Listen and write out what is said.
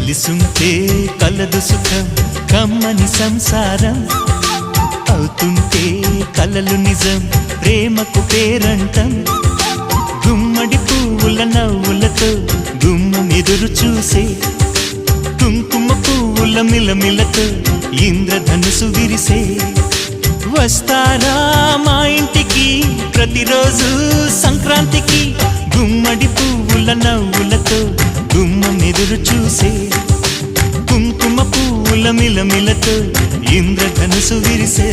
కలిసుంటే కలదు సుఖం కమ్మని సంసారం అవుతుంటే కలలు నిజం ప్రేమకు పేరంటం గుమ్మడి పువ్వుల నవ్వులతో గుమ్మం ఎదురు చూసే కుంకుమ పువ్వుల మిలమిలతో ఇంద్రధనుసు విరిసే వస్తారా మా ఇంటికి ప్రతిరోజు సంక్రాంతికి గుమ్మడి పువ్వుల నవ్వులతో గుమ్మం ఎదురు చూసే కుంకుమ పువ్వుల మిలమిలతో ఇంద్రధనుసు విరిసే